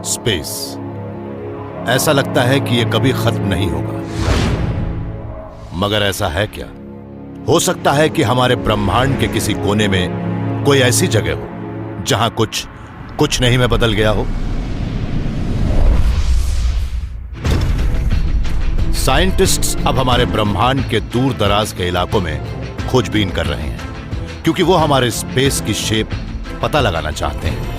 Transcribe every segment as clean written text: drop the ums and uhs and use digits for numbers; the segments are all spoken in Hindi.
स्पेस। ऐसा लगता है कि यह कभी खत्म नहीं होगा, मगर ऐसा है क्या? हो सकता है कि हमारे ब्रह्मांड के किसी कोने में कोई ऐसी जगह हो जहां कुछ नहीं में बदल गया हो। साइंटिस्ट्स अब हमारे ब्रह्मांड के दूर दराज के इलाकों में खोजबीन कर रहे हैं, क्योंकि वो हमारे स्पेस की शेप पता लगाना चाहते हैं।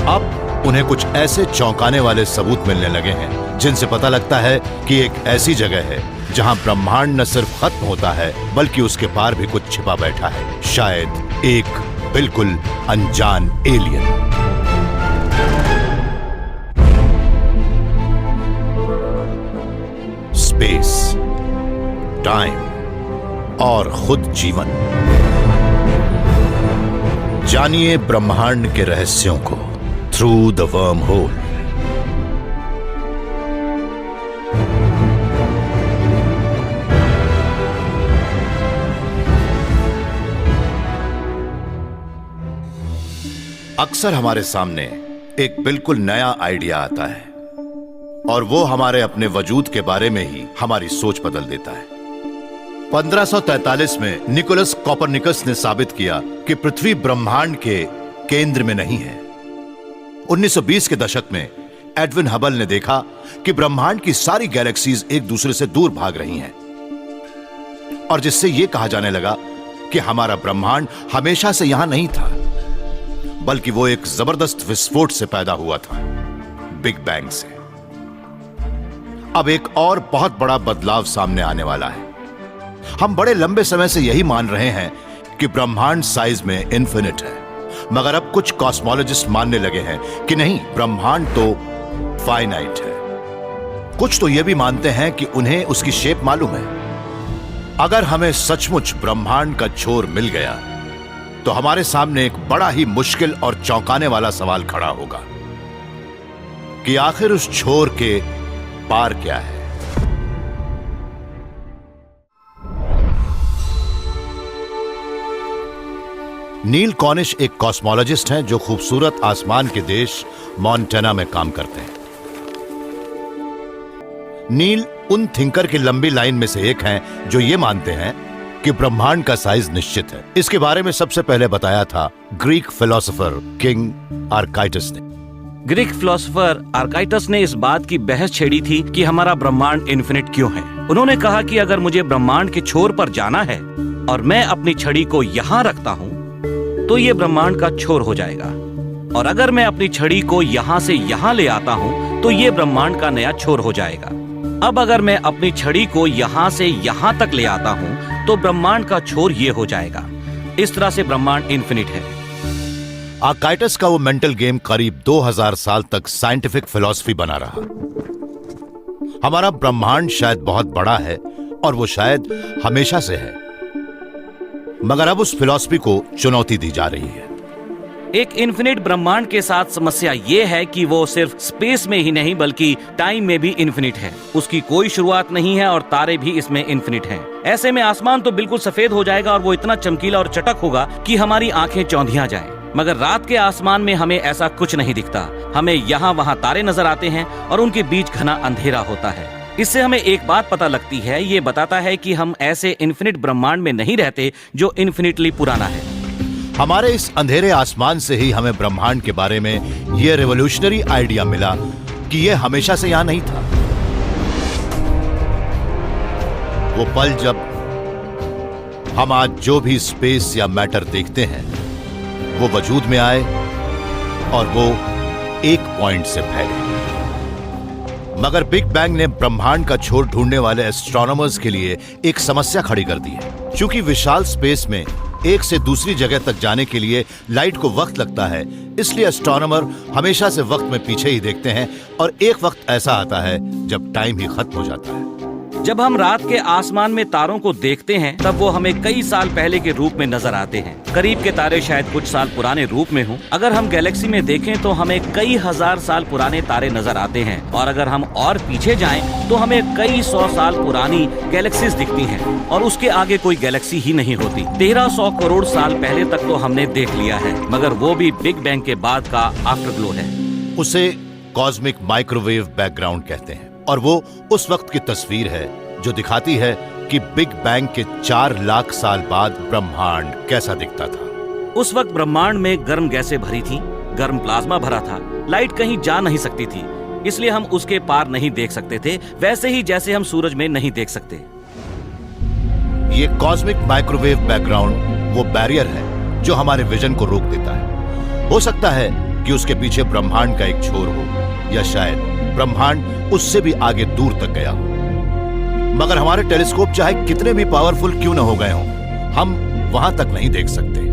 अब उन्हें कुछ ऐसे चौंकाने वाले सबूत मिलने लगे हैं जिनसे पता लगता है कि एक ऐसी जगह है जहां ब्रह्मांड न सिर्फ खत्म होता है बल्कि उसके पार भी कुछ छिपा बैठा है, शायद एक बिल्कुल अनजान एलियन। स्पेस, टाइम और खुद जीवन। जानिए ब्रह्मांड के रहस्यों को थ्रू द वर्म होल। अक्सर हमारे सामने एक बिल्कुल नया आइडिया आता है और वो हमारे अपने वजूद के बारे में ही हमारी सोच बदल देता है। 1543 में निकोलस कोपरनिकस ने साबित किया कि पृथ्वी ब्रह्मांड के केंद्र में नहीं है। 1920 के दशक में एडविन हबल ने देखा कि ब्रह्मांड की सारी गैलेक्सीज एक दूसरे से दूर भाग रही हैं, और जिससे यह कहा जाने लगा कि हमारा ब्रह्मांड हमेशा से यहां नहीं था, बल्कि वो एक जबरदस्त विस्फोट से पैदा हुआ था, बिग बैंग से। अब एक और बहुत बड़ा बदलाव सामने आने वाला है। हम बड़े लंबे समय से यही मान रहे हैं कि ब्रह्मांड साइज में इन्फिनिट है, मगर अब कुछ कॉस्मोलॉजिस्ट मानने लगे हैं कि नहीं, ब्रह्मांड तो फाइनाइट है। कुछ तो यह भी मानते हैं कि उन्हें उसकी शेप मालूम है। अगर हमें सचमुच ब्रह्मांड का छोर मिल गया तो हमारे सामने एक बड़ा ही मुश्किल और चौंकाने वाला सवाल खड़ा होगा कि आखिर उस छोर के पार क्या है। नील कॉनिश एक कॉस्मोलॉजिस्ट हैं जो खूबसूरत आसमान के देश मॉन्टाना में काम करते हैं। नील उन थिंकर की लंबी लाइन में से एक हैं जो ये मानते हैं कि ब्रह्मांड का साइज निश्चित है। इसके बारे में सबसे पहले बताया था ग्रीक फिलोसोफर किंग आर्काइटस ने। ग्रीक फिलोसोफर आर्काइटस ने इस बात की बहस छेड़ी थी कि हमारा ब्रह्मांड इन्फिनिट क्यों है। उन्होंने कहा कि अगर मुझे ब्रह्मांड के छोर पर जाना है और मैं अपनी छड़ी को यहाँ रखता हूँ तो ये ब्रह्मांड का छोर हो जाएगा, और अगर मैं अपनी छड़ी को यहाँ से यहाँ ले आता हूँ तो ये ब्रह्मांड का नया छोर हो जाएगा। अब अगर मैं अपनी छड़ी को यहाँ से यहाँ तक ले आता हूँ तो ब्रह्मांड का छोर ये हो जाएगा। इस तरह से ब्रह्मांड इन्फिनिट है। आर्काइटस का वो मेंटल गेम करीब 2000 साल तक साइंटिफिक फिलॉसफी बना रहा। हमारा ब्रह्मांड शायद बहुत बड़ा है और वो शायद हमेशा से है, मगर अब उस फिलॉसफी को चुनौती दी जा रही है। एक इन्फिनिट ब्रह्मांड के साथ समस्या ये है कि वो सिर्फ स्पेस में ही नहीं बल्कि टाइम में भी इन्फिनिट है। उसकी कोई शुरुआत नहीं है और तारे भी इसमें इन्फिनिट हैं। ऐसे में आसमान तो बिल्कुल सफेद हो जाएगा और वो इतना चमकीला और चटक होगा कि हमारी आंखें चौंधिया जाएं। मगर रात के आसमान में हमें ऐसा कुछ नहीं दिखता। हमें यहाँ वहाँ तारे नजर आते हैं और उनके बीच घना अंधेरा होता है। इससे हमें एक बात पता लगती है, ये बताता है कि हम ऐसे इन्फिनिट ब्रह्मांड में नहीं रहते जो इन्फिनिटली पुराना है। हमारे इस अंधेरे आसमान से ही हमें ब्रह्मांड के बारे में यह रेवोल्यूशनरी आइडिया मिला कि यह हमेशा से यहां नहीं था। वो पल जब हम आज जो भी स्पेस या मैटर देखते हैं वो वजूद में आए और वो एक पॉइंट से फैले। मगर बिग बैंग ने ब्रह्मांड का छोर ढूंढने वाले एस्ट्रोनॉमर्स के लिए एक समस्या खड़ी कर दी है। क्योंकि विशाल स्पेस में एक से दूसरी जगह तक जाने के लिए लाइट को वक्त लगता है, इसलिए एस्ट्रोनॉमर हमेशा से वक्त में पीछे ही देखते हैं और एक वक्त ऐसा आता है जब टाइम ही खत्म हो जाता है। जब हम रात के आसमान में तारों को देखते हैं तब वो हमें कई साल पहले के रूप में नजर आते हैं। करीब के तारे शायद कुछ साल पुराने रूप में हों। अगर हम गैलेक्सी में देखें तो हमें कई हजार साल पुराने तारे नजर आते हैं, और अगर हम और पीछे जाएं तो हमें कई 100 साल पुरानी गैलेक्सीज दिखती हैं, और उसके आगे कोई गैलेक्सी ही नहीं होती। 1300 करोड़ साल पहले तक तो हमने देख लिया है, मगर वो भी बिग बैंग के बाद का आफ्टरग्लो है। उसे कॉस्मिक माइक्रोवेव बैकग्राउंड कहते हैं, और वो उस वक्त की तस्वीर है जो दिखाती है कि बिग बैंग के 4 लाख साल बाद ब्रह्मांड कैसा दिखता था। उस वक्त ब्रह्मांड में गर्म गैसें भरी थी, गर्म प्लाज्मा भरा था, लाइट कहीं जा नहीं सकती थी, इसलिए हम उसके पार नहीं देख सकते थे, वैसे ही जैसे हम सूरज में नहीं देख सकते। ये कॉस्मिक माइक्रोवेव बैकग्राउंड वो बैरियर है जो हमारे विजन को रोक देता है। हो सकता है कि उसके पीछे ब्रह्मांड का एक छोर हो, या शायद ब्रह्मांड उससे भी आगे दूर तक गया हो, मगर हमारे टेलीस्कोप चाहे कितने भी पावरफुल क्यों न हो गए हों, हम वहां तक नहीं देख सकते।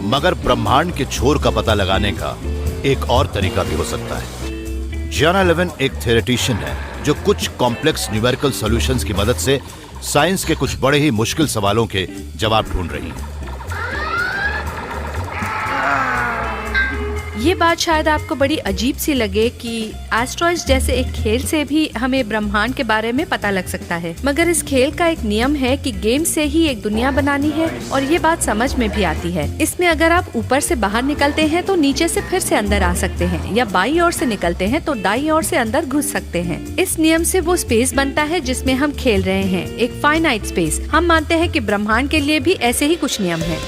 मगर ब्रह्मांड के छोर का पता लगाने का एक और तरीका भी हो सकता है। जियाना लेविन एक थ्योरेटिशियन है जो कुछ कॉम्प्लेक्स न्यूमेरिकल सॉल्यूशंस की मदद से साइंस के कुछ बड़े ही मुश्किल सवालों के जवाब ढूंढ रही है। ये बात शायद आपको बड़ी अजीब सी लगे कि एस्ट्रॉइड्स जैसे एक खेल से भी हमें ब्रह्मांड के बारे में पता लग सकता है, मगर इस खेल का एक नियम है कि गेम से ही एक दुनिया बनानी है, और ये बात समझ में भी आती है। इसमें अगर आप ऊपर से बाहर निकलते हैं तो नीचे से फिर से अंदर आ सकते हैं, या बाई ओर से निकलते हैं तो दाई ओर से अंदर घुस सकते हैं। इस नियम से वो स्पेस बनता है जिसमें हम खेल रहे हैं, एक फाइनाइट स्पेस। हम मानते हैं कि ब्रह्मांड के लिए भी ऐसे ही कुछ नियम है।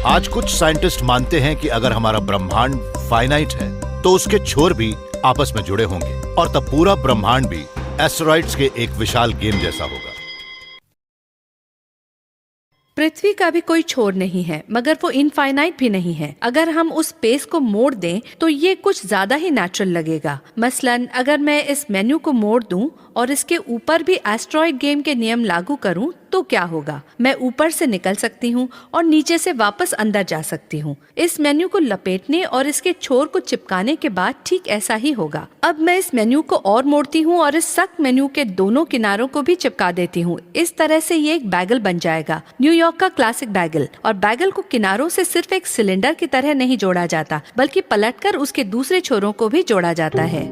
आज कुछ साइंटिस्ट मानते हैं कि अगर हमारा ब्रह्मांड फाइनाइट है तो उसके छोर भी आपस में जुड़े होंगे, और तब पूरा ब्रह्मांड भी एस्टेरॉइड्स के एक विशाल गेम जैसा होगा। पृथ्वी का भी कोई छोर नहीं है, मगर वो इनफाइनाइट भी नहीं है। अगर हम उस स्पेस को मोड़ दें तो ये कुछ ज्यादा ही नेचुरल लगेगा। मसलन अगर मैं इस मेन्यू को मोड़ दूं और इसके ऊपर भी एस्ट्रॉइड गेम के नियम लागू करूं तो क्या होगा? मैं ऊपर से निकल सकती हूं और नीचे से वापस अंदर जा सकती हूं। इस मेन्यू को लपेटने और इसके छोर को चिपकाने के बाद ठीक ऐसा ही होगा। अब मैं इस मेन्यू को और मोड़ती हूं और इस सख्त मेन्यू के दोनों किनारों को भी चिपका देती हूं। इस तरह से ये एक बैगल बन जाएगा, न्यूयॉर्क का क्लासिक बैगल। और बैगल को किनारों से सिर्फ एक सिलेंडर की तरह नहीं जोड़ा जाता, बल्कि पलटकर उसके दूसरे छोरों को भी जोड़ा जाता है।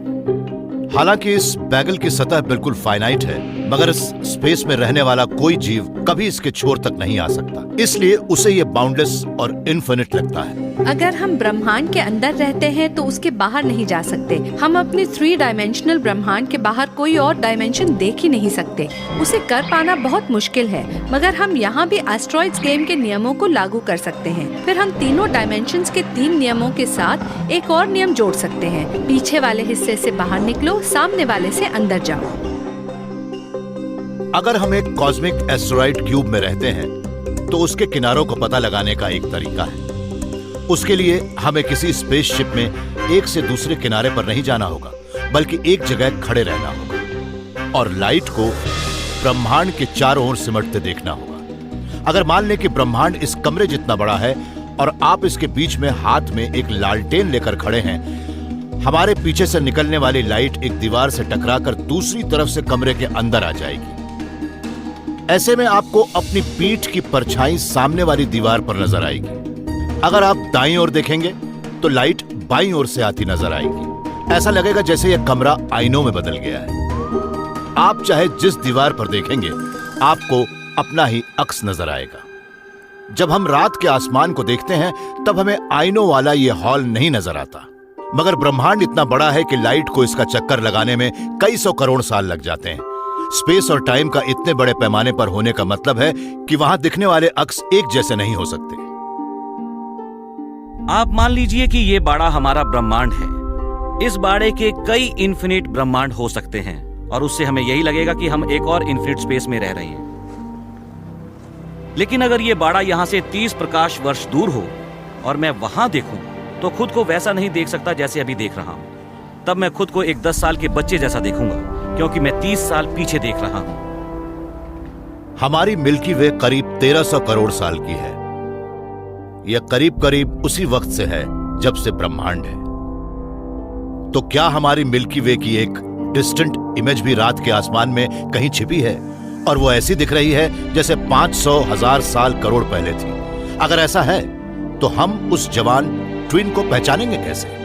हालांकि इस बैगल की सतह बिल्कुल फाइनाइट है, मगर इस स्पेस में रहने वाला कोई जीव कभी इसके छोर तक नहीं आ सकता, इसलिए उसे ये बाउंडलेस और इनफिनिट लगता है। अगर हम ब्रह्मांड के अंदर रहते हैं तो उसके बाहर नहीं जा सकते। हम अपने 3 डायमेंशनल ब्रह्मांड के बाहर कोई और डायमेंशन देख ही नहीं सकते। उसे कर पाना बहुत मुश्किल है, मगर हम यहाँ भी एस्ट्रॉइड्स गेम के नियमों को लागू कर सकते हैं। फिर हम तीनों डायमेंशंस के 3 नियमों के साथ एक और नियम जोड़ सकते हैं। पीछे वाले हिस्से से बाहर निकलो, सामने वाले से अंदर जाओ। अगर हम एक कॉस्मिक एस्टेरॉइड क्यूब में रहते हैं तो उसके किनारों को पता लगाने का एक तरीका है। उसके लिए हमें किसी स्पेसशिप में एक से दूसरे किनारे पर नहीं जाना होगा, बल्कि एक जगह खड़े रहना होगा और लाइट को ब्रह्मांड के चारों ओर सिमटते देखना होगा। अगर मान लें कि ब्रह्मांड इस कमरे जितना बड़ा है और आप इसके बीच में हाथ में एक लालटेन लेकर खड़े हैं, हमारे पीछे से निकलने वाली लाइट एक दीवार से टकराकर दूसरी तरफ से कमरे के अंदर आ जाएगी। ऐसे में आपको अपनी पीठ की परछाई सामने वाली दीवार पर नजर आएगी। अगर आप दाईं ओर देखेंगे तो लाइट बाईं ओर से आती नजर आएगी। ऐसा लगेगा जैसे यह कमरा आईनों में बदल गया है। आप चाहे जिस दीवार पर देखेंगे, आपको अपना ही अक्स नजर आएगा। जब हम रात के आसमान को देखते हैं तब हमें आईनों वाला यह हॉल नहीं नजर आता, मगर ब्रह्मांड इतना बड़ा है कि लाइट को इसका चक्कर लगाने में कई 100 करोड़ साल लग जाते हैं। स्पेस और टाइम का इतने बड़े पैमाने पर होने का मतलब है कि वहां दिखने वाले अक्स एक जैसे नहीं हो सकते। आप मान लीजिए कि ये बाड़ा हमारा ब्रह्मांड है। इस बाड़े के कई इन्फिनिट ब्रह्मांड हो सकते हैं, और उससे हमें यही लगेगा कि हम एक और इन्फिनिट स्पेस में रह रहे हैं। लेकिन अगर ये बाड़ा यहां से 30 प्रकाश वर्ष दूर हो और मैं वहां देखूं तो खुद को वैसा नहीं देख सकता जैसे अभी देख रहा हूं। तब मैं खुद को एक 10 साल के बच्चे जैसा देखूंगा, क्योंकि मैं 30 साल पीछे देख रहा हूं। हमारी मिल्की वे करीब 1300 करोड़ साल की है। यह करीब करीब उसी वक्त से है जब से ब्रह्मांड है। तो क्या हमारी मिल्की वे की एक डिस्टेंट इमेज भी रात के आसमान में कहीं छिपी है और वो ऐसी दिख रही है जैसे 500,000 साल करोड़ पहले थी? अगर ऐसा है तो हम उस जवान ट्विन को पहचानेंगे कैसे?